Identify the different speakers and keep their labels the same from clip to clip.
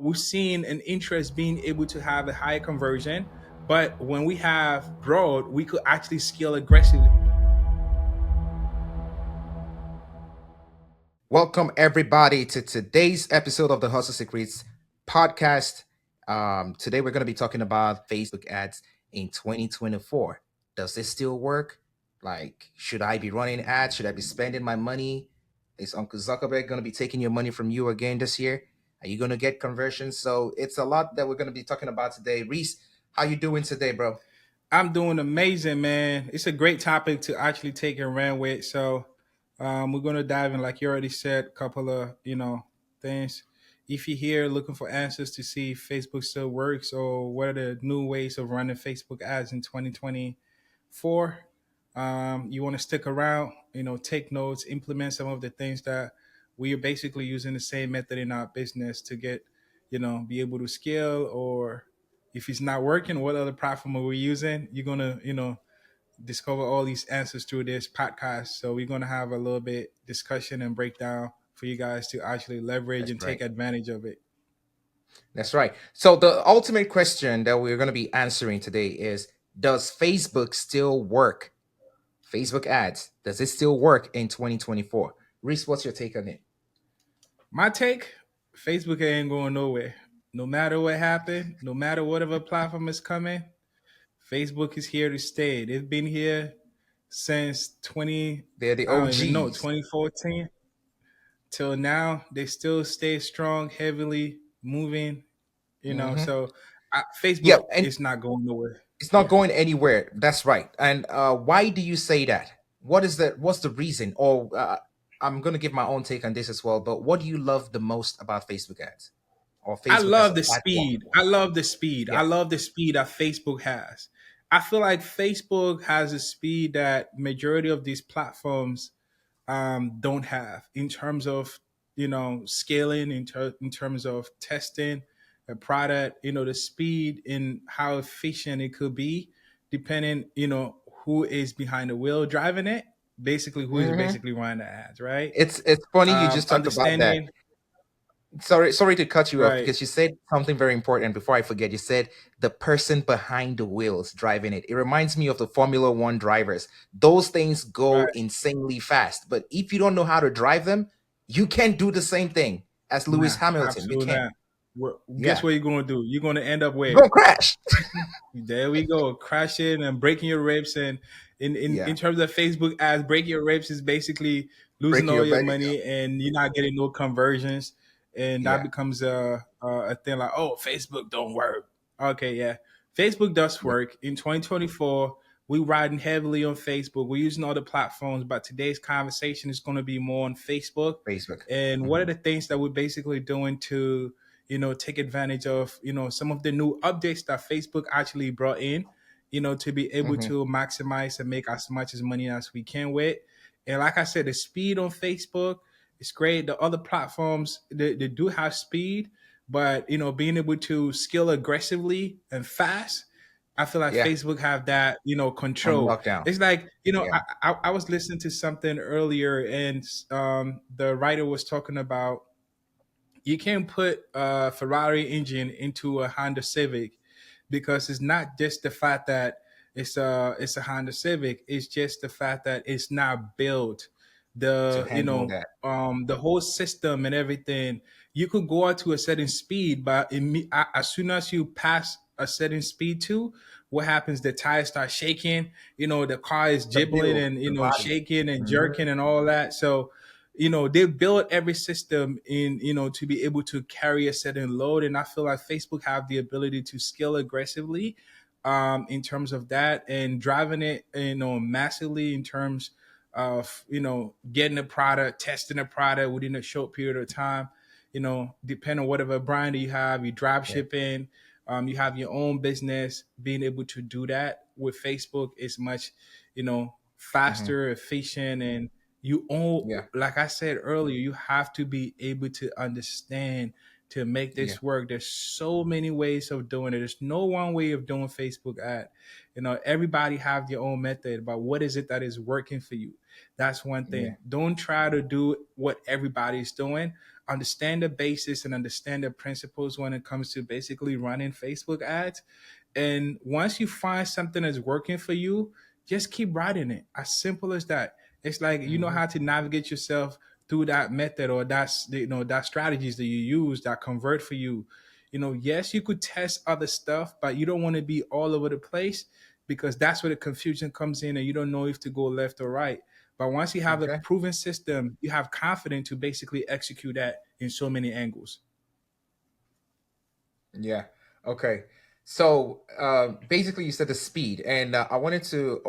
Speaker 1: we've seen an interest being able to have a higher conversion. But when we have broad, we could actually scale aggressively.
Speaker 2: Welcome, everybody, to today's episode of the Hustle Secrets podcast. Today, we're going to be talking about Facebook ads in 2024. Does this still work? Like, should I be running ads? Should I be spending my money? Is Uncle Zuckerberg going to be taking your money from you again this year? Are you going to get conversions? So it's a lot that we're going to be talking about today. Reese, how you doing today, bro?
Speaker 1: I'm doing amazing, man. It's a great topic to actually take and run with. So we're gonna dive in, like you already said, a couple of things. If you're here looking for answers to see if Facebook still works or what are the new ways of running Facebook ads in 2024, you want to stick around. Take notes, implement some of the things that we are basically using the same method in our business to get, be able to scale, or if it's not working, what other platform are we using? You're gonna, discover all these answers through this podcast. So we're gonna have a little bit discussion and breakdown for you guys to actually leverage
Speaker 2: That's
Speaker 1: and take
Speaker 2: right.
Speaker 1: advantage of it.
Speaker 2: That's right. So the ultimate question that we're going to be answering today is, does Facebook still work? Facebook ads, does it still work in 2024? Reese, what's your take on it?
Speaker 1: My take: Facebook ain't going nowhere. No matter what happened, no matter whatever platform is coming, Facebook is here to stay. They've been here since 20,
Speaker 2: They're the
Speaker 1: I don't even know,
Speaker 2: OGs.
Speaker 1: 2014 till now. They still stay strong, heavily moving.
Speaker 2: Hmm.
Speaker 1: So
Speaker 2: Yeah,
Speaker 1: Facebook
Speaker 2: and
Speaker 1: is not going nowhere.
Speaker 2: it's not
Speaker 1: Yeah.
Speaker 2: going anywhere. That's right. And why do you say that? What's the reason? Or I'm going to give my own take on this as well. But what do you love the most about Facebook ads or
Speaker 1: I
Speaker 2: Facebook as
Speaker 1: love
Speaker 2: a
Speaker 1: the
Speaker 2: platform?
Speaker 1: speed. I love the speed.
Speaker 2: Yeah.
Speaker 1: I love the speed that Facebook has. I feel like Facebook has a speed that majority of these platforms don't have in terms of scaling, in terms of testing a product. The speed and how efficient it could be, depending who is behind the wheel driving it. Basically, who is
Speaker 2: Hmm.
Speaker 1: basically running the ads, right?
Speaker 2: It's funny you just talked about that.
Speaker 1: Understanding,
Speaker 2: Sorry to cut you off
Speaker 1: right?
Speaker 2: because you said something very important before I forget. You said the person behind the wheels driving it. It reminds me of the Formula One drivers. Those things go
Speaker 1: Right.
Speaker 2: insanely fast, but if you don't know how to drive them, you can't do the same thing as Lewis
Speaker 1: Nah,
Speaker 2: Hamilton. You
Speaker 1: absolutely
Speaker 2: can't.
Speaker 1: not. Guess
Speaker 2: Yeah,
Speaker 1: what you're gonna do? You're gonna end up
Speaker 2: you're
Speaker 1: where?
Speaker 2: gonna crash.
Speaker 1: There we go, crashing and breaking your ribs. And in
Speaker 2: Yeah,
Speaker 1: terms of Facebook ads, breaking your ribs is basically losing
Speaker 2: breaking
Speaker 1: all
Speaker 2: your
Speaker 1: your
Speaker 2: back.
Speaker 1: money and you're not getting no conversions, and that
Speaker 2: Yeah,
Speaker 1: becomes a thing like, oh, Facebook don't work. Okay, yeah, Facebook does
Speaker 2: yeah,
Speaker 1: work. In 2024, we riding heavily on Facebook. We're using other platforms, but today's conversation is going to be more on Facebook.
Speaker 2: Facebook.
Speaker 1: And what are
Speaker 2: Hmm.
Speaker 1: the things that we're basically doing to take advantage of some of the new updates that Facebook actually brought in, to be able
Speaker 2: Hmm.
Speaker 1: to maximize and make as much as money as we can with. And like I said, the speed on Facebook is great. The other platforms, they do have speed, but being able to scale aggressively and fast, I feel like
Speaker 2: Yeah,
Speaker 1: Facebook have that
Speaker 2: on
Speaker 1: control.
Speaker 2: lockdown.
Speaker 1: It's like
Speaker 2: Yeah.
Speaker 1: I was listening to something earlier, and the writer was talking about you can't put a Ferrari engine into a Honda Civic, because it's not just the fact that it's a Honda Civic. It's just the fact that it's not built.
Speaker 2: To
Speaker 1: The
Speaker 2: handle that.
Speaker 1: the whole system and everything. You could go out to a certain speed, but as soon as you pass a certain speed to, what happens? The tires start shaking. The car is
Speaker 2: The
Speaker 1: jibbling
Speaker 2: build,
Speaker 1: and
Speaker 2: the body.
Speaker 1: shaking and
Speaker 2: Hmm.
Speaker 1: jerking and all that. So they build every system in to be able to carry a certain load, and I feel like Facebook have the ability to scale aggressively in terms of that, and driving it massively in terms of getting a product, testing a product within a short period of time. Depending on whatever brand you have, you drop
Speaker 2: Yeah.
Speaker 1: shipping, you have your own business. Being able to do that with Facebook is much
Speaker 2: Hmm.
Speaker 1: faster, efficient, and you own,
Speaker 2: Yeah.
Speaker 1: like I said earlier, you have to be able to understand to make
Speaker 2: Yeah.
Speaker 1: this work. There's so many ways of doing it. There's no one way of doing Facebook ad. Everybody have their own method, but what is it that is working for you? That's one
Speaker 2: Yeah.
Speaker 1: thing. Don't try to do what everybody's doing. Understand the basis and understand the principles when it comes to basically running Facebook ads. And once you find something that's working for you, just keep writing it. As simple as that. It's like you know
Speaker 2: Hmm.
Speaker 1: how to navigate yourself through that method, or that strategies that you use that convert for you. Yes, you could test other stuff, but you don't want to be all over the place, because that's where the confusion comes in and you don't know if to go left or right. But once you have a
Speaker 2: Okay.
Speaker 1: proven system, you have confidence to basically execute that in so many angles.
Speaker 2: Yeah. Okay. So basically, you said the speed, and I wanted to,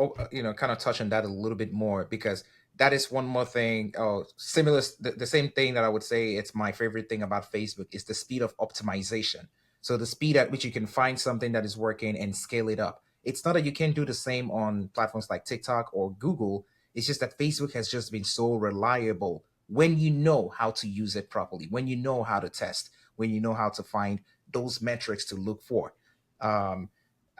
Speaker 2: kind of touch on that a little bit more because that is one more thing. Oh, similar, the same thing that I would say it's my favorite thing about Facebook is the speed of optimization. So the speed at which you can find something that is working and scale it up. It's not that you can do the same on platforms like TikTok or Google. It's just that Facebook has just been so reliable when you know how to use it properly, when you know how to test, when you know how to find those metrics to look for. Um,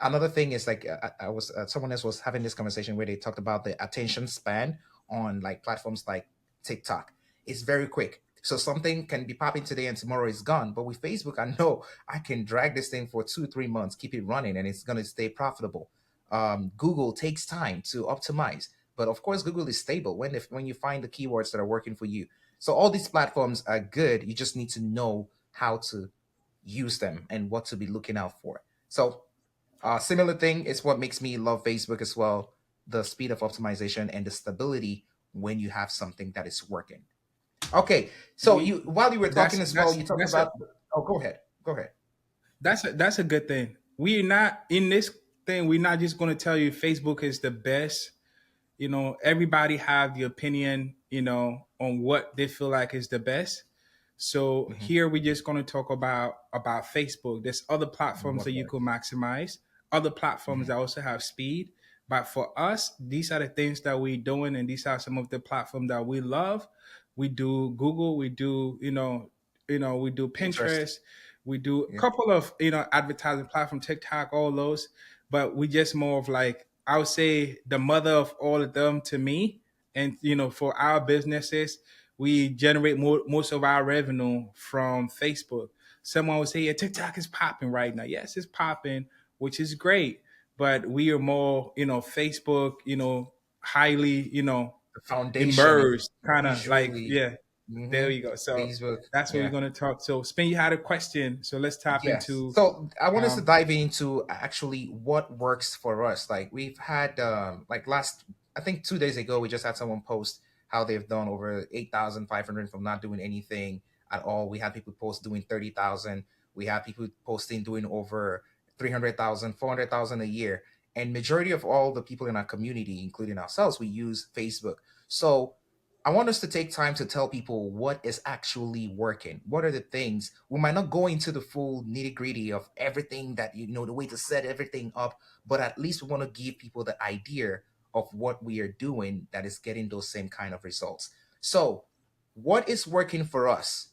Speaker 2: Another thing is like I was someone else was having this conversation where they talked about the attention span on like platforms like TikTok. It's very quick. So something can be popping today and tomorrow is gone. But with Facebook, I know I can drag this thing for 2 3 months, keep it running, and it's going to stay profitable. Google takes time to optimize, but of course, Google is stable when you find the keywords that are working for you. So all these platforms are good. You just need to know how to use them and what to be looking out for. So, similar thing is what makes me love Facebook as well: the speed of optimization and the stability when you have something that is working. Okay, so
Speaker 1: We
Speaker 2: you while you were
Speaker 1: that's
Speaker 2: talking as well,
Speaker 1: that's
Speaker 2: you talked
Speaker 1: that's a
Speaker 2: about. Oh, go ahead. Go ahead.
Speaker 1: that's a good thing. We're not in this thing. We're not just going to tell you Facebook is the best. Everybody have the opinion, on what they feel like is the best. So
Speaker 2: Hmm.
Speaker 1: here we're just going to talk about Facebook. There's other platforms
Speaker 2: What
Speaker 1: that you could
Speaker 2: works?
Speaker 1: maximize, other platforms
Speaker 2: Hmm.
Speaker 1: that also have speed. But for us, these are the things that we're doing, and these are some of the platforms that we love. We do Google, we do, we do
Speaker 2: Pinterest.
Speaker 1: Pinterest, we do a
Speaker 2: Yeah.
Speaker 1: couple of, advertising platform, TikTok, all those. But we just more of like, I would say the mother of all of them to me. And for our businesses, we generate most of our revenue from Facebook. Someone would say, "Yeah, TikTok is popping right now." Yes, it's popping, which is great. But we are more, Facebook, highly,
Speaker 2: The foundation is
Speaker 1: immersed, kind of like,
Speaker 2: usually.
Speaker 1: yeah. There
Speaker 2: Hmm.
Speaker 1: you go. So
Speaker 2: Facebook.
Speaker 1: that's what we're
Speaker 2: Yeah.
Speaker 1: going to talk. So, Spin, you had a question, so let's tap
Speaker 2: Yes.
Speaker 1: into.
Speaker 2: So I want us to
Speaker 1: Um,
Speaker 2: dive into actually what works for us. Like we've had like last I think 2 days ago we just had someone post how they've done over 8,500 from not doing anything at all. We had people post doing 30,000. We had people posting doing over 300,000, 400,000 a year. And majority of all the people in our community, including ourselves, we use Facebook. So I want us to take time to tell people what is actually working. What are the things we might not go into the full nitty gritty of everything that the way to set everything up, but at least we want to give people the idea of what we are doing that is getting those same kind of results. So, what is working for us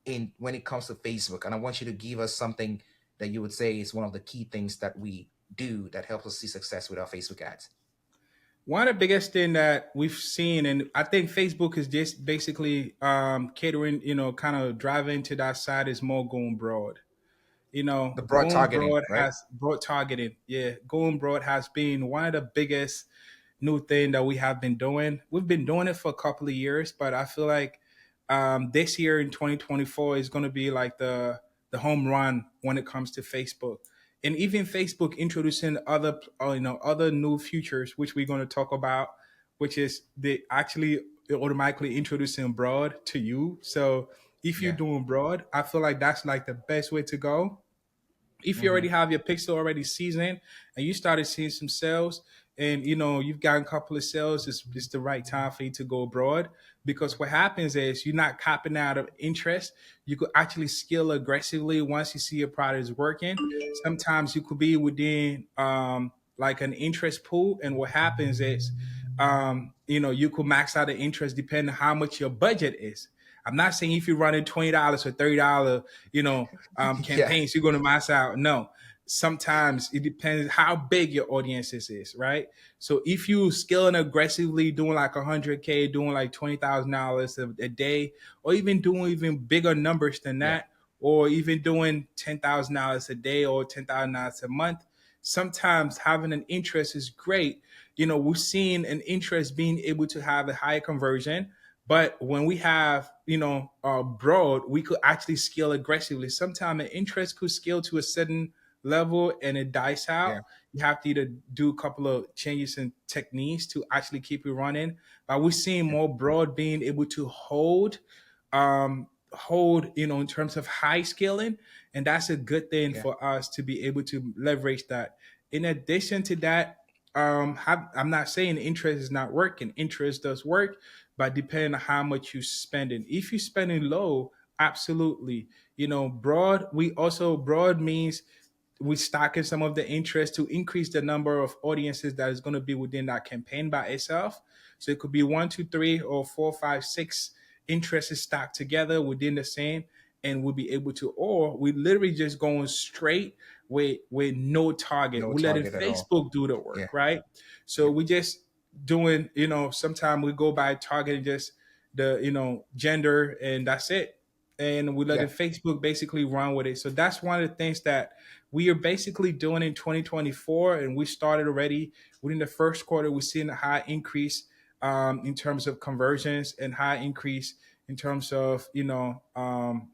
Speaker 2: in when it comes to Facebook? And I want you to give us something that you would say is one of the key things that we do that helps us see success with our Facebook ads.
Speaker 1: One of the biggest thing that we've seen, and I think Facebook is just basically catering, kind of driving to that side, is more going broad.
Speaker 2: The broad
Speaker 1: Going
Speaker 2: targeting,
Speaker 1: broad
Speaker 2: right?
Speaker 1: has broad targeting. Yeah, going broad has been one of the biggest new thing that we have been doing. We've been doing it for a couple of years, but I feel like this year in 2024 is going to be like the home run when it comes to Facebook, and even Facebook introducing other other new features, which we're going to talk about, which is they actually automatically introducing broad to you. So if you're
Speaker 2: Yeah.
Speaker 1: doing broad, I feel like that's like the best way to go. If you
Speaker 2: Hmm.
Speaker 1: already have your pixel already seasoned and you started seeing some sales, and you've gotten a couple of sales, it's the right time for you to go abroad, because what happens is you're not copping out of interest. You could actually scale aggressively once you see your product is working. Sometimes you could be within like an interest pool, and what happens is you could max out the interest depending on how much your budget is. I'm not saying if you're running $20 or $30,
Speaker 2: Yeah.
Speaker 1: campaigns, you're going to max out. No, sometimes it depends how big your audience is, right? So if you scaling aggressively, doing like 100K, doing like $20,000 a day, or even doing even bigger numbers than
Speaker 2: Yeah.
Speaker 1: that, or even doing $10,000 a day or $10,000 a month, sometimes having an interest is great. We're seeing an interest being able to have a higher conversion. But when we have, broad, we could actually scale aggressively. Sometimes an interest could scale to a certain level and it dies
Speaker 2: Yeah.
Speaker 1: out. You have to either do a couple of changes in techniques to actually keep it running. But we're seeing
Speaker 2: Yeah.
Speaker 1: more broad being able to hold, in terms of high scaling. And that's a good thing
Speaker 2: Yeah.
Speaker 1: for us to be able to leverage that. In addition to that, I'm not saying interest is not working. Interest does work, but depending on how much you're spending. If you're spending low, absolutely. Broad means we stocking some of the interest to increase the number of audiences that is going to be within that campaign by itself. So it could be one, two, three, or four, five, six interests stacked together within the same, and we'll be able to, or we literally just going straight with no target.
Speaker 2: No
Speaker 1: We're letting
Speaker 2: target at all.
Speaker 1: Facebook do the
Speaker 2: Yeah.
Speaker 1: work, right? So
Speaker 2: Yeah.
Speaker 1: we just doing, sometimes we go by targeting just the, gender, and that's it. And we letting
Speaker 2: Yeah.
Speaker 1: Facebook basically run with it. So that's one of the things that we are basically doing in 2024, and we started already within the first quarter. We're seeing a high increase in terms of conversions and high increase in terms of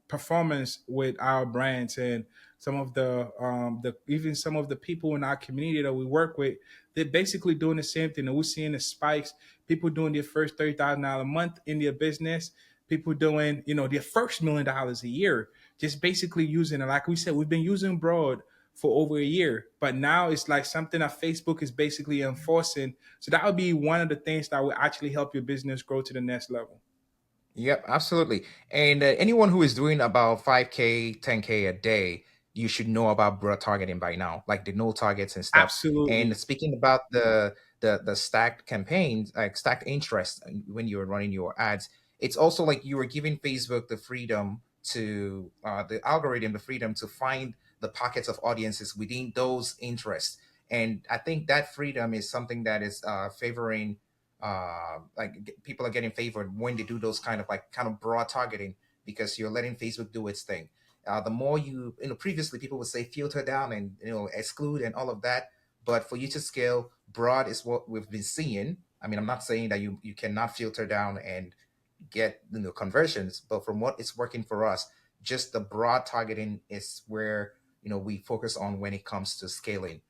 Speaker 1: performance with our brands, and some of the even some of the people in our community that we work with. They're basically doing the same thing, and we're seeing the spikes. People doing their first $30,000 a month in their business. People doing their first $1 million a year, just basically using it. Like we said, we've been using broad for over a year, but now it's like something that Facebook is basically enforcing. So that would be one of the things that will actually help your business grow to the next level.
Speaker 2: Yep, absolutely. And anyone who is doing about 5K, 10K a day, you should know about broad targeting by now, like the no targets and stuff. And
Speaker 1: Absolutely.
Speaker 2: speaking about the stacked campaigns, like stacked interest when you're running your ads, it's also like you were giving Facebook the freedom to the algorithm the freedom to find the pockets of audiences within those interests. And I think that freedom is something that is favoring people are getting favored when they do those kind of broad targeting because you're letting Facebook do its thing. The more previously people would say filter down and exclude and all of that, but for you to scale broad is what we've been seeing. I mean, I'm not saying that you cannot filter down and get conversions, but from what is working for us, just the broad targeting is where we focus on when it comes to scaling.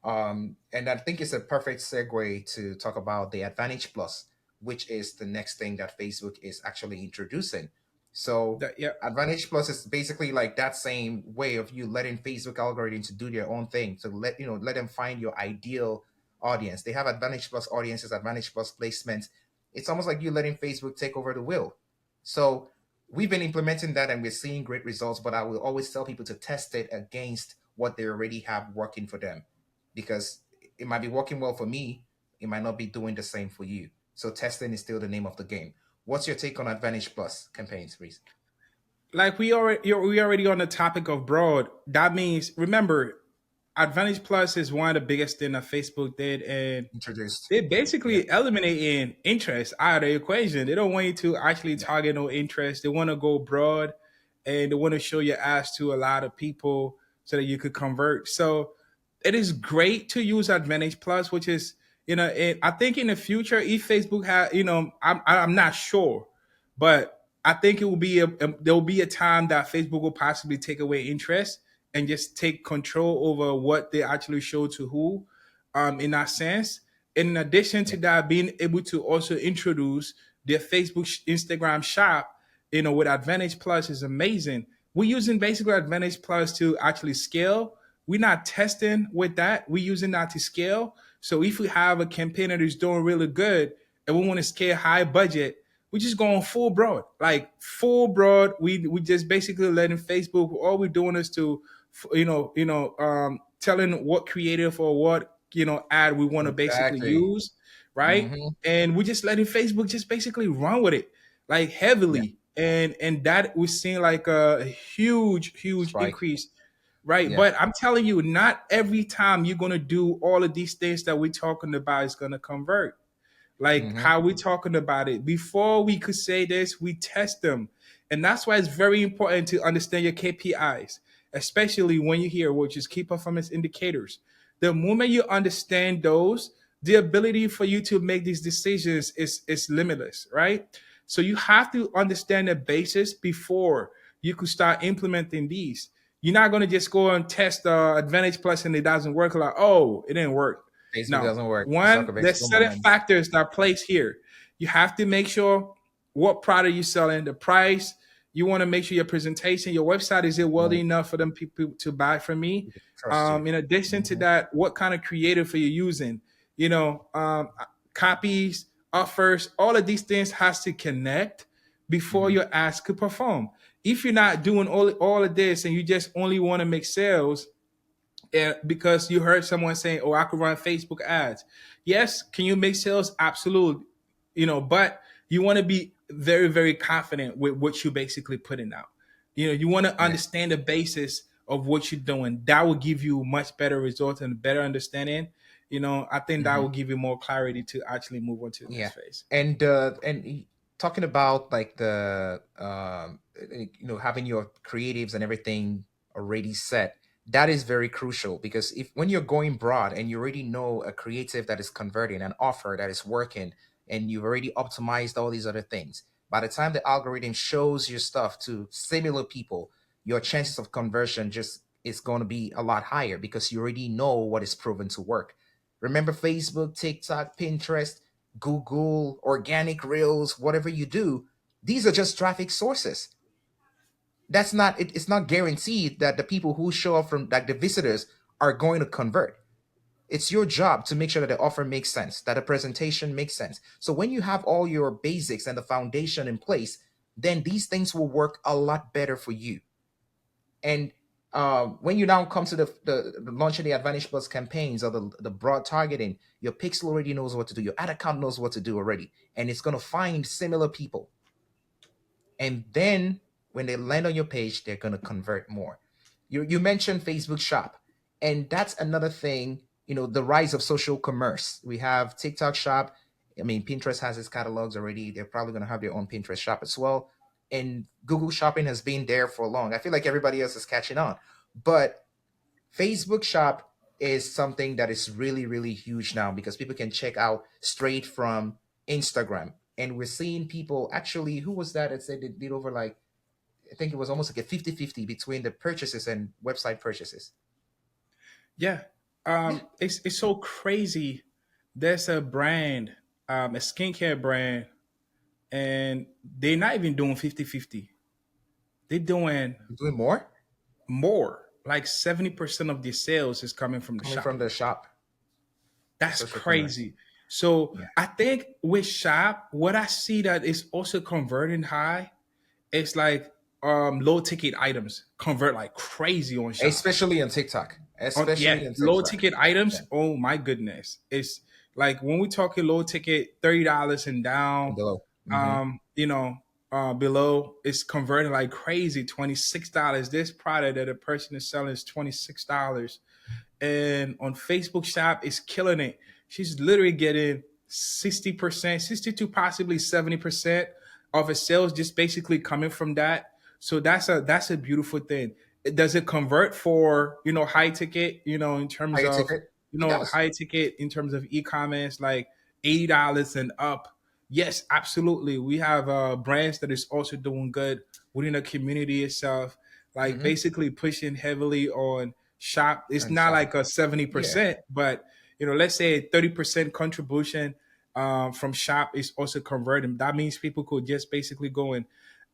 Speaker 2: And I think it's a perfect segue to talk about the Advantage Plus, which is the next thing that Facebook is actually introducing. So
Speaker 1: Yeah.
Speaker 2: Advantage Plus is basically like that same way of you letting Facebook algorithm to do their own thing, to let them find your ideal audience. They have Advantage Plus audiences, Advantage Plus placements. It's almost like you letting Facebook take over the wheel. So we've been implementing that and we're seeing great results, but I will always tell people to test it against what they already have working for them because it might be working well for me, it might not be doing the same for you. So testing is still the name of the game. What's your take on Advantage Plus campaigns, Reese?
Speaker 1: Like we already on the topic of broad. That means, remember, Advantage Plus is one of the biggest thing that Facebook did, and
Speaker 2: Introduced.
Speaker 1: they
Speaker 2: Yeah.
Speaker 1: basically eliminating interest out of the equation. They don't want you to actually
Speaker 2: Yeah.
Speaker 1: target no interest. They want to go broad, and they want to show your ass to a lot of people so that you could convert. So it is great to use Advantage Plus, which is, and I think in the future, if Facebook had, I'm not sure, but I think it will be there will be a time that Facebook will possibly take away interest and just take control over what they actually show to who, in that sense. In addition
Speaker 2: Yeah.
Speaker 1: to that, being able to also introduce their Facebook, Instagram shop, with Advantage Plus is amazing. We're using basically Advantage Plus to actually scale. We're not testing with that. We're using that to scale. So if we have a campaigner that's doing really good and we want to scale high budget, we're just going full broad, like full broad. We just basically letting Facebook. All we're doing is to, telling what creative or what ad we want to basically
Speaker 2: Exactly.
Speaker 1: use, right?
Speaker 2: Mm-hmm.
Speaker 1: And we're just letting Facebook just basically run with it, like
Speaker 2: Yeah.
Speaker 1: heavily. and that we're seeing like a huge
Speaker 2: Spike.
Speaker 1: increase, right?
Speaker 2: Yeah.
Speaker 1: But I'm telling you, not every time you're gonna do all of these things that we're talking about is gonna convert. Like
Speaker 2: Mm-hmm.
Speaker 1: how we talking about it before we could say this, we test them. And that's why it's very important to understand your KPIs, especially when you hear, which is key performance indicators. The moment you understand those, the ability for you to make these decisions is limitless, right? So you have to understand the basis before you could start implementing these. You're not going to just go and test Advantage Plus and it doesn't work. Like, oh, it didn't work.
Speaker 2: Facebook
Speaker 1: No,
Speaker 2: doesn't work.
Speaker 1: one,
Speaker 2: Zuckerberg
Speaker 1: there's
Speaker 2: still
Speaker 1: certain
Speaker 2: moments.
Speaker 1: factors that place here. You have to make sure what product you're selling, the price. You want to make sure your presentation, your website is it
Speaker 2: Yeah.
Speaker 1: worthy enough for them people to buy from me.
Speaker 2: People trust you.
Speaker 1: In addition to
Speaker 2: Mm-hmm.
Speaker 1: that, what kind of creative are you using? You know, copies, offers, all of these things has to connect before
Speaker 2: Mm-hmm.
Speaker 1: your ads could perform. If you're not doing all of this and you just only want to make sales, because you heard someone saying, "Oh, I could run Facebook ads." Yes, can you make sales? Absolutely, but you want to be very confident with what you basically putting out. You want to
Speaker 2: Yeah.
Speaker 1: understand the basis of what you're doing. That will give you much better results and better understanding. I think that
Speaker 2: Mm-hmm.
Speaker 1: will give you more clarity to actually move on to the
Speaker 2: Yeah,
Speaker 1: next phase.
Speaker 2: talking about like the having your creatives and everything already set, that is very crucial because if when you're going broad and you already know a creative that is converting, an offer that is working, and you've already optimized all these other things, by the time the algorithm shows your stuff to similar people, your chances of conversion just is going to be a lot higher because you already know what is proven to work. Remember Facebook, TikTok, Pinterest, Google, organic reels, whatever you do, these are just traffic sources. It's not guaranteed that the people who show up from like the visitors are going to convert. It's your job to make sure that the offer makes sense, that the presentation makes sense. So when you have all your basics and the foundation in place, then these things will work a lot better for you. And when you now come to the launching the Advantage Plus campaigns or the broad targeting, your pixel already knows what to do. Your ad account knows what to do already. And it's going to find similar people. And then when they land on your page, they're going to convert more. You mentioned Facebook Shop. And that's another thing, the rise of social commerce. We have TikTok Shop. I mean, Pinterest has its catalogs already. They're probably going to have their own Pinterest shop as well. And Google Shopping has been there for long. I feel like everybody else is catching on. But Facebook Shop is something that is really, really huge now because people can check out straight from Instagram. And we're seeing people actually, who was that that said they did over like, I think it was almost like a 50-50 between the purchases and website purchases.
Speaker 1: Yeah.
Speaker 2: Yeah.
Speaker 1: It's so crazy. There's a brand, a skincare brand, and they're not even doing 50-50. They're doing
Speaker 2: You're doing more
Speaker 1: more. Like 70% of the sales is coming from the
Speaker 2: coming from
Speaker 1: shop.
Speaker 2: the shop, the
Speaker 1: That's
Speaker 2: social commerce.
Speaker 1: crazy. So
Speaker 2: Yeah.
Speaker 1: I think with shop, what I see that is also converting high, it's like low ticket items convert like crazy on shop.
Speaker 2: Especially on TikTok.
Speaker 1: Yeah,
Speaker 2: Especially on
Speaker 1: low
Speaker 2: TikTok.
Speaker 1: ticket
Speaker 2: Yeah.
Speaker 1: items. Oh my goodness. It's like when we talking low ticket, $30 and down,
Speaker 2: And below. Hmm.
Speaker 1: um, you know, below it's converting like crazy, $26. This product that a person is selling is $26. And on Facebook shop is killing it. She's literally getting 60%, 62, possibly 70% of her sales just basically coming from that. So that's a beautiful thing. Does it convert for high ticket, in terms
Speaker 2: Higher
Speaker 1: of
Speaker 2: ticket. It does.
Speaker 1: high ticket in terms of e-commerce like $80 and up? Yes, absolutely. We have brands that is also doing good within the community itself, like
Speaker 2: Hmm.
Speaker 1: basically pushing heavily on shop. It's
Speaker 2: And
Speaker 1: not
Speaker 2: shop.
Speaker 1: like a seventy
Speaker 2: Yeah.
Speaker 1: percent, but let's say a 30% contribution from shop is also converting. That means people could just basically go in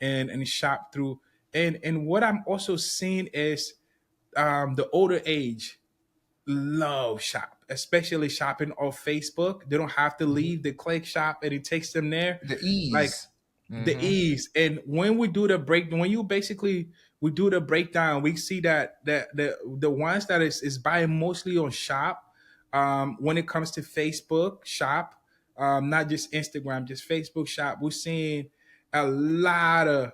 Speaker 1: and shop through. And what I'm also seeing is the older age love shop, especially shopping off Facebook. They don't have to
Speaker 2: Mhm.
Speaker 1: leave the click shop and it takes them there.
Speaker 2: The
Speaker 1: Like
Speaker 2: ease.
Speaker 1: the
Speaker 2: Hmm.
Speaker 1: ease. And when we do the break, when you basically we do the breakdown, we see that the ones that is buying mostly on shop, when it comes to Facebook shop, not just Instagram, just Facebook shop, we're seeing a lot of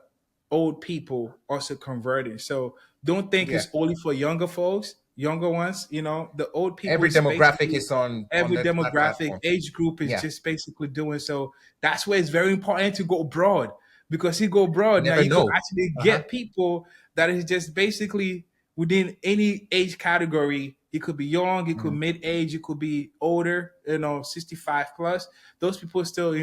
Speaker 1: old people also converting. So don't think
Speaker 2: Yeah.
Speaker 1: it's only for younger folks, younger ones. The old people
Speaker 2: Every
Speaker 1: is
Speaker 2: demographic
Speaker 1: basically
Speaker 2: is on
Speaker 1: every
Speaker 2: that
Speaker 1: demographic
Speaker 2: platform.
Speaker 1: age group is
Speaker 2: Yeah.
Speaker 1: just basically doing. So that's why it's very important to go broad, because you go
Speaker 2: You
Speaker 1: broad now,
Speaker 2: never
Speaker 1: you could
Speaker 2: know.
Speaker 1: actually
Speaker 2: Uh-huh.
Speaker 1: get people that is just basically within any age category. It could be young, it could
Speaker 2: Mhm.
Speaker 1: mid age, it could be older, 65 plus. Those people still,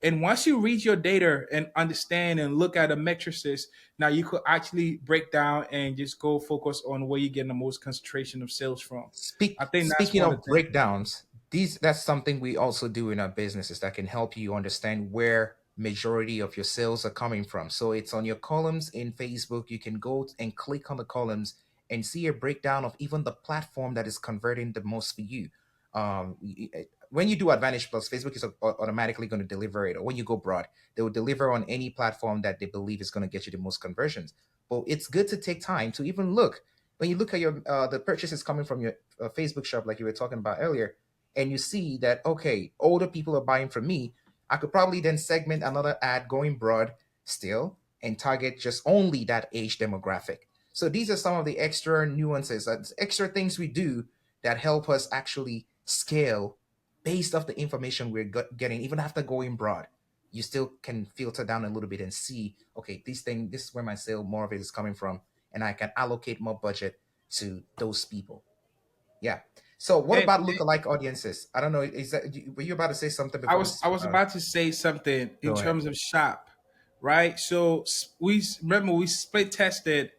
Speaker 1: and once you read your data and understand and look at the matrices, now you could actually break down and just go focus on where you're getting the most concentration of sales from. I think that's
Speaker 2: Speaking
Speaker 1: one of
Speaker 2: of
Speaker 1: the things.
Speaker 2: breakdowns, these that's something we also do in our businesses that can help you understand where majority of your sales are coming from. So it's on your columns in Facebook. You can go and click on the columns and see a breakdown of even the platform that is converting the most for you. When you do Advantage Plus, Facebook is automatically going to deliver it. Or when you go broad, they will deliver on any platform that they believe is going to get you the most conversions. But it's good to take time to even look when you look at your the purchases coming from your Facebook shop, like you were talking about earlier, and you see that okay, older people are buying from me, I could probably then segment another ad going broad still and target just only that age demographic. So these are some of the extra nuances, extra things we do that help us actually scale based off the information we're getting, even after going broad. You still can filter down a little bit and see, okay, this is where my sale more of it is coming from, and I can allocate more budget to those people. Yeah. So what
Speaker 1: And
Speaker 2: about lookalike audiences? I don't know. Were you about to say something
Speaker 1: I
Speaker 2: before
Speaker 1: was
Speaker 2: this?
Speaker 1: I was about to say something in
Speaker 2: Go ahead.
Speaker 1: terms of shop, right? So we remember we split tested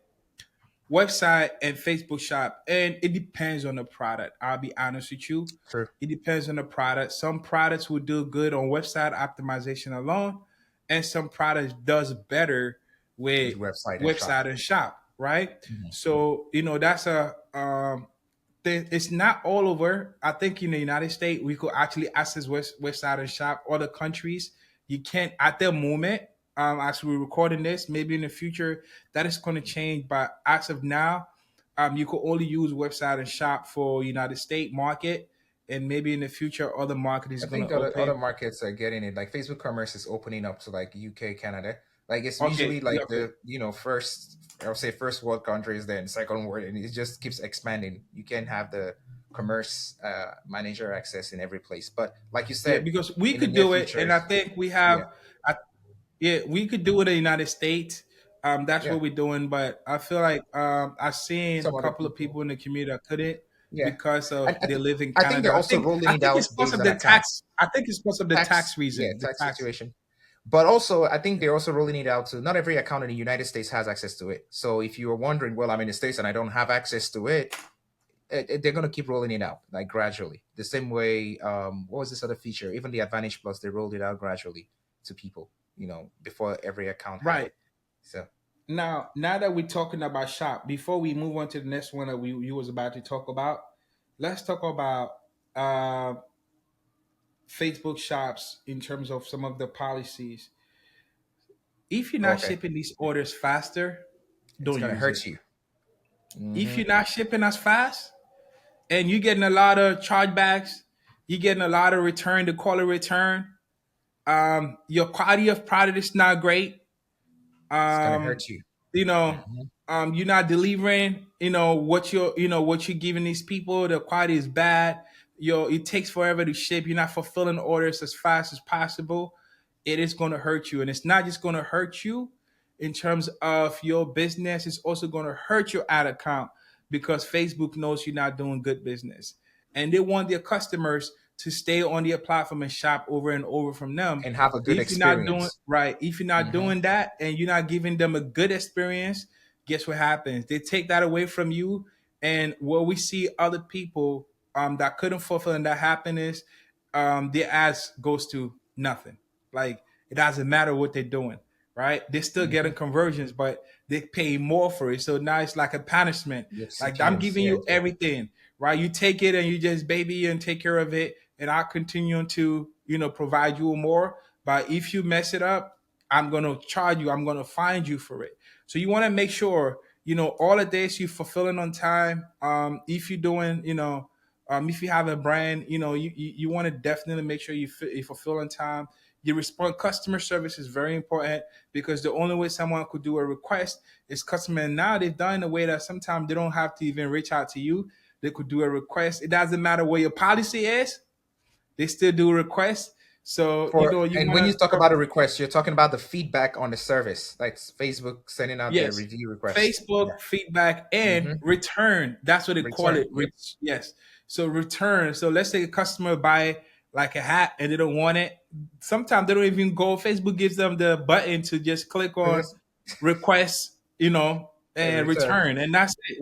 Speaker 1: website and Facebook shop, and it depends on the product. I'll be honest with you.
Speaker 2: True.
Speaker 1: It depends on the product. Some products will do good on website optimization alone, and some products does better with
Speaker 2: With website and shop.
Speaker 1: website and shop, right?
Speaker 2: Mhm.
Speaker 1: So that's a it's not all over. I think in the United States we could actually access website and shop. Other countries you can't at the moment. As we're recording this, maybe in the future that is going to change. But as of now, you could only use website and shop for United States market, and maybe in the future other market is
Speaker 2: I
Speaker 1: going to
Speaker 2: think other
Speaker 1: open.
Speaker 2: markets are getting it. Like Facebook Commerce is opening up to like UK, Canada. Like it's
Speaker 1: Okay,
Speaker 2: usually
Speaker 1: yeah,
Speaker 2: like
Speaker 1: okay.
Speaker 2: the first, I'll say first world countries, then second world, and it just keeps expanding. You can have the commerce manager access in every place. But like you
Speaker 1: Yeah,
Speaker 2: said,
Speaker 1: because we
Speaker 2: in the
Speaker 1: could
Speaker 2: near
Speaker 1: do it, and I
Speaker 2: futures,
Speaker 1: think we
Speaker 2: yeah,
Speaker 1: have. I, yeah, we could do it in the United States. That's
Speaker 2: yeah.
Speaker 1: what we're doing, but I feel like I've seen a
Speaker 2: Some other
Speaker 1: couple of
Speaker 2: people,
Speaker 1: people in the community that couldn't
Speaker 2: yeah.
Speaker 1: because
Speaker 2: And
Speaker 1: of they live in
Speaker 2: I think they're
Speaker 1: Canada.
Speaker 2: also rolling
Speaker 1: I
Speaker 2: it
Speaker 1: think it's
Speaker 2: out
Speaker 1: because
Speaker 2: based
Speaker 1: of
Speaker 2: on
Speaker 1: the
Speaker 2: accounts.
Speaker 1: tax. I think it's because of the tax
Speaker 2: Yeah,
Speaker 1: reason. The
Speaker 2: tax
Speaker 1: tax.
Speaker 2: situation. But also, I think they're also rolling it out to not every account in the United States has access to it. So if you are wondering, well, I'm in the States and I don't have access to it, they're going to keep rolling it out like gradually. The same way, what was this other feature? Even the Advantage Plus, they rolled it out gradually to people, before every account had
Speaker 1: Right.
Speaker 2: it. So,
Speaker 1: Now that we're talking about shop, before we move on to the next one that we you was about to talk about, let's talk about uh, Facebook shops in terms of some of the policies. If you're not
Speaker 2: okay,
Speaker 1: shipping these orders faster,
Speaker 2: it's
Speaker 1: don't
Speaker 2: going to
Speaker 1: use
Speaker 2: hurt
Speaker 1: it.
Speaker 2: you.
Speaker 1: If
Speaker 2: Hmm.
Speaker 1: you're not shipping as fast and you're getting a lot of chargebacks, you're getting a lot of return to call a return, your quality of product is not great.
Speaker 2: It's going to
Speaker 1: um,
Speaker 2: hurt you.
Speaker 1: you know,
Speaker 2: Hmm.
Speaker 1: you're not delivering, what you're giving these people. The quality is bad. It takes forever to ship. You're not fulfilling orders as fast as possible. It is going to hurt you, and it's not just going to hurt you in terms of your business. It's also going to hurt your ad account because Facebook knows you're not doing good business, and they want their customers to stay on their platform and shop over and over from them.
Speaker 2: And have a good
Speaker 1: If you're not doing
Speaker 2: experience.
Speaker 1: right, if you're not
Speaker 2: Hmm.
Speaker 1: doing that and you're not giving them a good experience, guess what happens? They take that away from you. And where we see other people that couldn't fulfill that happiness, their ads goes to nothing. Like it doesn't matter what they're doing, right? They're still getting
Speaker 2: Hmm.
Speaker 1: conversions, but they pay more for it. So now it's like a punishment.
Speaker 2: Your
Speaker 1: Like I'm
Speaker 2: CPMs,
Speaker 1: giving
Speaker 2: yeah,
Speaker 1: you everything, right? You take it and you just baby and take care of it, and I'll continue to provide you more. But if you mess it up, I'm gonna charge you. I'm gonna find you for it. So you want to make sure all of this you fulfilling on time. If you're doing, if you have a brand, you want to definitely make sure you fulfill on time. You respond. Customer service is very important because the only way someone could do a request is customer. And now they've done in a way that sometimes they don't have to even reach out to you. They could do a request. It doesn't matter what your policy is. They still do requests. So
Speaker 2: For
Speaker 1: you
Speaker 2: and
Speaker 1: want
Speaker 2: when you
Speaker 1: to
Speaker 2: talk about a request, you're talking about the feedback on the service, like Facebook sending out their
Speaker 1: yes,
Speaker 2: review requests. Yeah.
Speaker 1: Facebook feedback and
Speaker 2: Mm-hmm.
Speaker 1: return. That's what they call
Speaker 2: Return.
Speaker 1: it.
Speaker 2: Yep.
Speaker 1: Yes. So return. So let's say a customer buy like a hat and they don't want it. Sometimes they don't even go. Facebook gives them the button to just click on
Speaker 2: Yes.
Speaker 1: request,
Speaker 2: And
Speaker 1: and
Speaker 2: return.
Speaker 1: return, and that's it.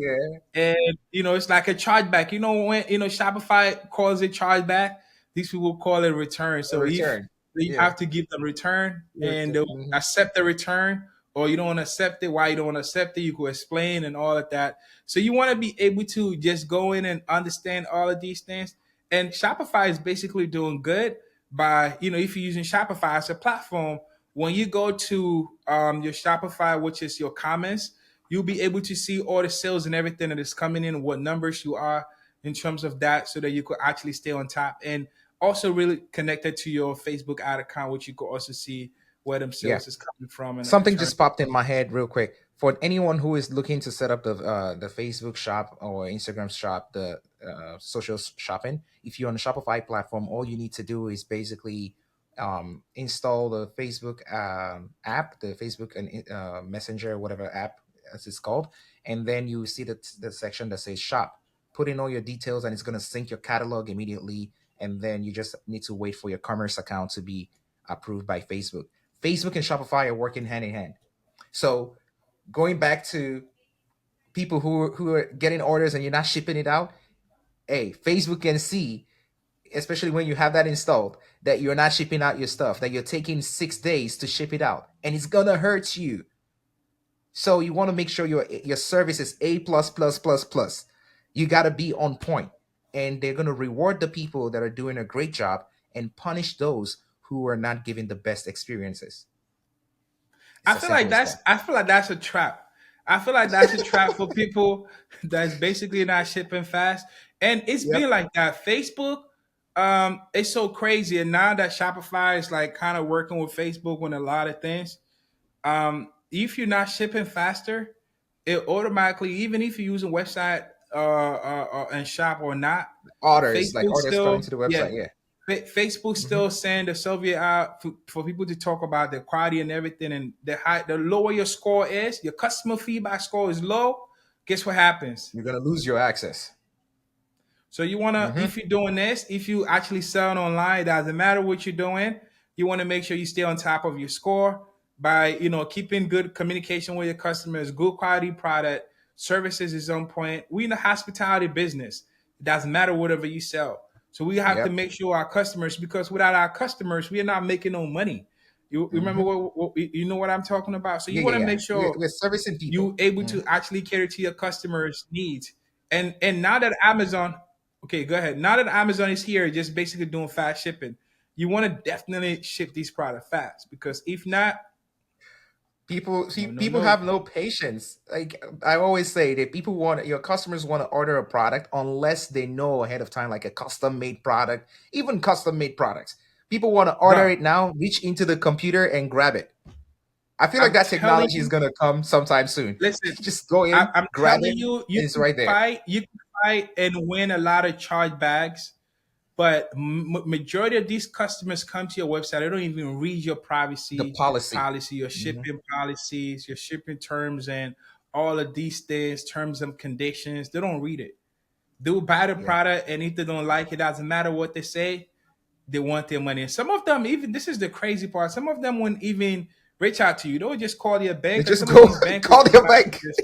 Speaker 2: Yeah.
Speaker 1: And it's like a chargeback. When Shopify calls it chargeback, these people call it return.
Speaker 2: A
Speaker 1: So if
Speaker 2: return.
Speaker 1: you
Speaker 2: Yeah.
Speaker 1: have to give them return, and they'll
Speaker 2: Mm-hmm.
Speaker 1: accept the return, or you don't want to accept it. Why you don't want to accept it? You could explain and all of that. So you want to be able to just go in and understand all of these things. And Shopify is basically doing good by if you're using Shopify as a platform. When you go to your Shopify, which is your comments, you'll be able to see all the sales and everything that is coming in, what numbers you are in terms of that, so that you could actually stay on top, and also really connected to your Facebook ad account, which you could also see where them
Speaker 2: Yeah.
Speaker 1: sales is coming from and
Speaker 2: Something
Speaker 1: turn.
Speaker 2: just popped in my head real quick. For anyone who is looking to set up the Facebook shop or Instagram shop, the social shopping, if you're on the Shopify platform, all you need to do is basically install the Facebook app, the Facebook and Messenger, whatever app as it's called, and then you see the section that says shop. Put in all your details, and it's going to sync your catalog immediately. And then you just need to wait for your commerce account to be approved by Facebook. Facebook and Shopify are working hand in hand. So going back to people who are getting orders and you're not shipping it out, hey, Facebook can see, especially when you have that installed, that you're not shipping out your stuff, that you're taking 6 days to ship it out, and it's gonna hurt you. So you want to make sure your service is A plus plus plus plus. You gotta be on point, and they're gonna reward the people that are doing a great job and punish those who are not giving the best experiences. It's as simple as that.
Speaker 1: I feel like that's a trap. I feel like that's a trap for people that's basically not shipping fast. And it's
Speaker 2: Yep.
Speaker 1: been like that. Facebook, it's so crazy. And now that Shopify is like kind of working with Facebook on a lot of things, if you're not shipping faster, it automatically, even if you're using website and shop or not,
Speaker 2: Orders, like
Speaker 1: Facebook
Speaker 2: orders coming
Speaker 1: still,
Speaker 2: to the
Speaker 1: yeah,
Speaker 2: website. Yeah.
Speaker 1: Facebook
Speaker 2: Hmm.
Speaker 1: still send the Soviet out for people to talk about the quality and everything, and the lower your score is, your customer feedback score is low. Guess what happens?
Speaker 2: You're gonna lose your access.
Speaker 1: So you wanna,
Speaker 2: Hmm.
Speaker 1: if you're doing this, if you actually selling online, it doesn't matter what you're doing. You want to make sure you stay on top of your score by keeping good communication with your customers, good quality product, services is on point. We in the hospitality business. It doesn't matter whatever you sell. So we have to
Speaker 2: Yep.
Speaker 1: make sure our customers, because without our customers, we are not making no money. You remember
Speaker 2: Hmm.
Speaker 1: what you know what I'm talking about? So you
Speaker 2: Yeah,
Speaker 1: want
Speaker 2: yeah,
Speaker 1: to
Speaker 2: yeah.
Speaker 1: make sure
Speaker 2: We're servicing
Speaker 1: you
Speaker 2: people.
Speaker 1: able
Speaker 2: Hmm.
Speaker 1: to actually cater to your customers' needs. And now that Amazon, okay, go ahead. Now that Amazon is here, just basically doing fast shipping, you want to definitely ship these products fast, because if not,
Speaker 2: People see,
Speaker 1: no, no,
Speaker 2: people
Speaker 1: no.
Speaker 2: have no patience. Like I always say, that people want your customers want to order a product unless they know ahead of time, like a custom made product, even custom made products. People want to order
Speaker 1: Bro,
Speaker 2: it now, reach into the computer and grab it. I feel like
Speaker 1: I'm
Speaker 2: that
Speaker 1: telling
Speaker 2: technology is
Speaker 1: you,
Speaker 2: gonna come sometime soon.
Speaker 1: listen,
Speaker 2: Just go in,
Speaker 1: I'm
Speaker 2: grab
Speaker 1: telling
Speaker 2: it,
Speaker 1: you,
Speaker 2: and it's right there.
Speaker 1: you can fight and win a lot of chargebacks. But majority of these customers come to your website. They don't even read your
Speaker 2: The
Speaker 1: privacy
Speaker 2: policy.
Speaker 1: policy, your
Speaker 2: Hmm.
Speaker 1: shipping policies, your shipping terms, and all of these things, terms and conditions. They don't read it. They will buy the
Speaker 2: Yeah.
Speaker 1: product, and if they don't like it, doesn't matter what they say. They want their money. And some of them, even this is the crazy part. Some of them wouldn't even reach out to you. They would just call your
Speaker 2: They
Speaker 1: bank, and
Speaker 2: just
Speaker 1: some of
Speaker 2: go
Speaker 1: these bank will
Speaker 2: call their
Speaker 1: automatically
Speaker 2: bank.
Speaker 1: just,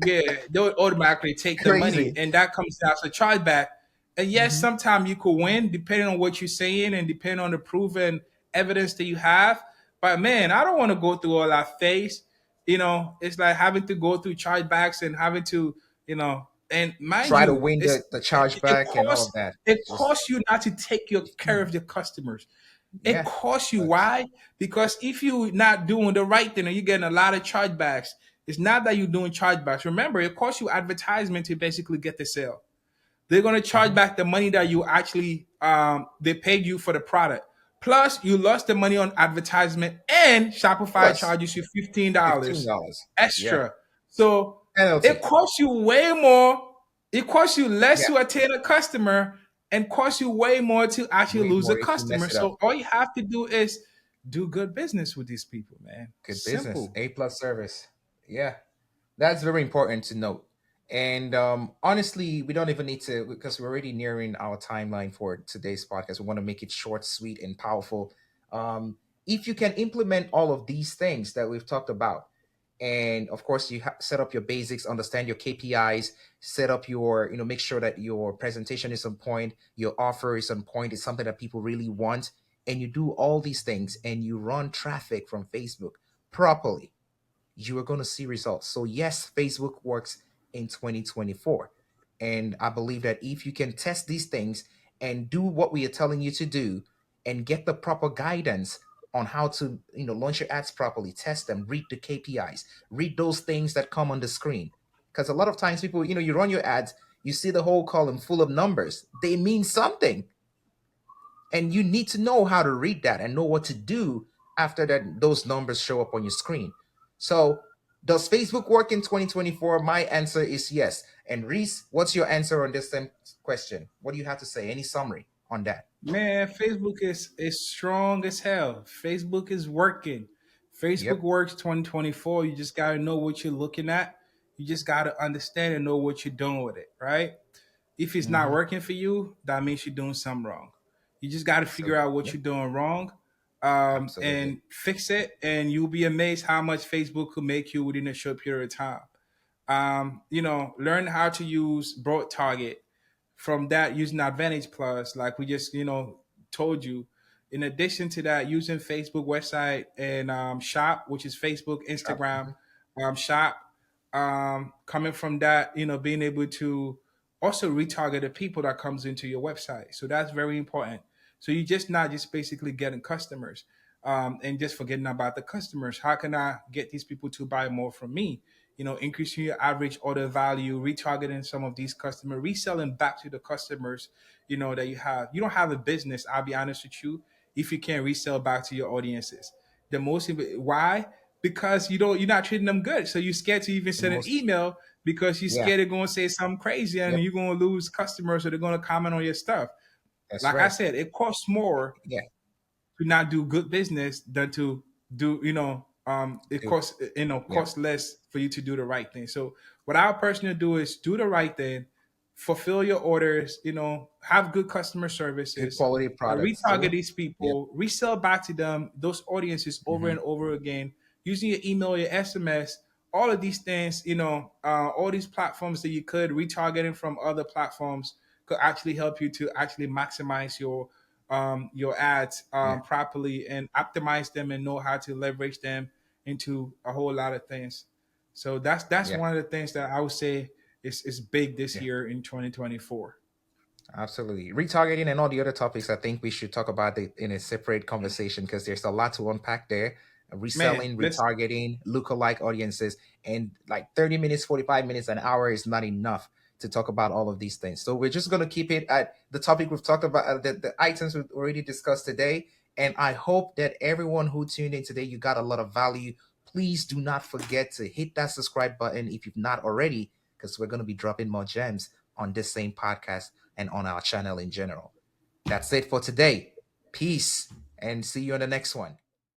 Speaker 1: yeah, they would automatically take the money,
Speaker 2: Crazy.
Speaker 1: and that comes down to chargeback. And yes,
Speaker 2: Hmm.
Speaker 1: sometimes you could win depending on what you're saying and depending on the proven evidence that you have. But man, I don't want to go through all that phase. It's like having to go through chargebacks and having to, and mind
Speaker 2: Try to
Speaker 1: you,
Speaker 2: win the chargeback and all of that.
Speaker 1: it
Speaker 2: Just
Speaker 1: costs you not to take your care of your customers. It
Speaker 2: yeah.
Speaker 1: costs you.
Speaker 2: But
Speaker 1: Why? Because if you're not doing the right thing and you're getting a lot of chargebacks, it's not that you're doing chargebacks. Remember, it costs you advertisement to basically get the sale. They're going to charge
Speaker 2: mhm.
Speaker 1: back the money that you actually they paid you for the product. Plus, you lost the money on advertisement, and Shopify
Speaker 2: Plus
Speaker 1: charges you $15
Speaker 2: $15. Yeah.
Speaker 1: extra. So it
Speaker 2: Penalty.
Speaker 1: costs you way more. It costs you less
Speaker 2: Yeah.
Speaker 1: to attain a customer and costs you way more to actually
Speaker 2: Way
Speaker 1: lose a
Speaker 2: more if you
Speaker 1: customer.
Speaker 2: mess it up.
Speaker 1: So all you have to do is do good business with these people, man.
Speaker 2: Good business.
Speaker 1: Simple.
Speaker 2: A plus service. Yeah. That's very important to note. And honestly, we don't even need to because we're already nearing our timeline for today's podcast. We want to make it short, sweet, and powerful. If you can implement all of these things that we've talked about, and of course, you set up your basics, understand your KPIs, set up your, make sure that your presentation is on point, your offer is on point, it's something that people really want, and you do all these things, and you run traffic from Facebook properly, you are going to see results. So, yes, Facebook works in 2024. And I believe that if you can test these things and do what we are telling you to do and get the proper guidance on how to, launch your ads properly, test them, read the KPIs, read those things that come on the screen. Because a lot of times people, you run your ads, you see the whole column full of numbers. They mean something, and you need to know how to read that and know what to do after that those numbers show up on your screen. So does Facebook work in 2024? My answer is yes. And Reese, what's your answer on this same question? What do you have to say? Any summary on that?
Speaker 1: Man, Facebook is strong as hell. Facebook is working. Facebook
Speaker 2: Yep.
Speaker 1: works 2024. You just gotta know what you're looking at. You just gotta understand and know what you're doing with it, right? If it's not
Speaker 2: Hmm.
Speaker 1: working for you, that means you're doing something wrong. You just got to figure out what
Speaker 2: Yep.
Speaker 1: you're doing wrong,
Speaker 2: Absolutely.
Speaker 1: and fix it. And you'll be amazed how much Facebook could make you within a short period of time. Learn how to use broad target. From that, using Advantage Plus, like we just told you. In addition to that, using Facebook website and shop, which is Facebook,
Speaker 2: Shop.
Speaker 1: Instagram,
Speaker 2: Mhm.
Speaker 1: shop. Coming from that, being able to also retarget the people that comes into your website. So that's very important. So you just not just basically getting customers, and just forgetting about the customers. How can I get these people to buy more from me? Increasing your average order value, retargeting some of these customers, reselling back to the customers, that you have. You don't have a business, I'll be honest with you, if you can't resell back to your audiences. Why? Because you're not treating them good. So you're scared to even
Speaker 2: The
Speaker 1: send an
Speaker 2: most.
Speaker 1: email because you're
Speaker 2: Yeah.
Speaker 1: scared they're going to say something crazy and
Speaker 2: Yep.
Speaker 1: you're going to lose customers or they're going to comment on your stuff.
Speaker 2: That's
Speaker 1: Like I
Speaker 2: right.
Speaker 1: said, it costs more
Speaker 2: Yeah.
Speaker 1: to not do good business than to do it
Speaker 2: Do.
Speaker 1: costs
Speaker 2: Yeah.
Speaker 1: costs less for you to do the right thing. So what I personally do is do the right thing, fulfill your orders, have good customer
Speaker 2: Good
Speaker 1: services,
Speaker 2: quality products
Speaker 1: retarget
Speaker 2: too.
Speaker 1: these
Speaker 2: Yep.
Speaker 1: people, resell back to them those audiences over
Speaker 2: Hmm.
Speaker 1: and over again, using your email, your SMS, all of these things, all these platforms that you could retargeting from other platforms could actually help you to actually maximize your ads
Speaker 2: Yeah.
Speaker 1: properly and optimize them and know how to leverage them into a whole lot of things. So that's
Speaker 2: Yeah.
Speaker 1: one of the things that I would say is big this
Speaker 2: Yeah.
Speaker 1: year in 2024.
Speaker 2: Absolutely. Retargeting and all the other topics, I think we should talk about it in a separate conversation because there's a lot to unpack there.
Speaker 1: Man,
Speaker 2: Reselling,
Speaker 1: let's
Speaker 2: retargeting, lookalike audiences, and like 30 minutes, 45 minutes, an hour is not enough to talk about all of these things. So we're just going to keep it at the topic we've talked about, the items we've already discussed today. And I hope that everyone who tuned in today, you got a lot of value. Please do not forget to hit that subscribe button if you've not already, because we're going to be dropping more gems on this same podcast and on our channel in general. That's it for today. Peace and see you on the next one.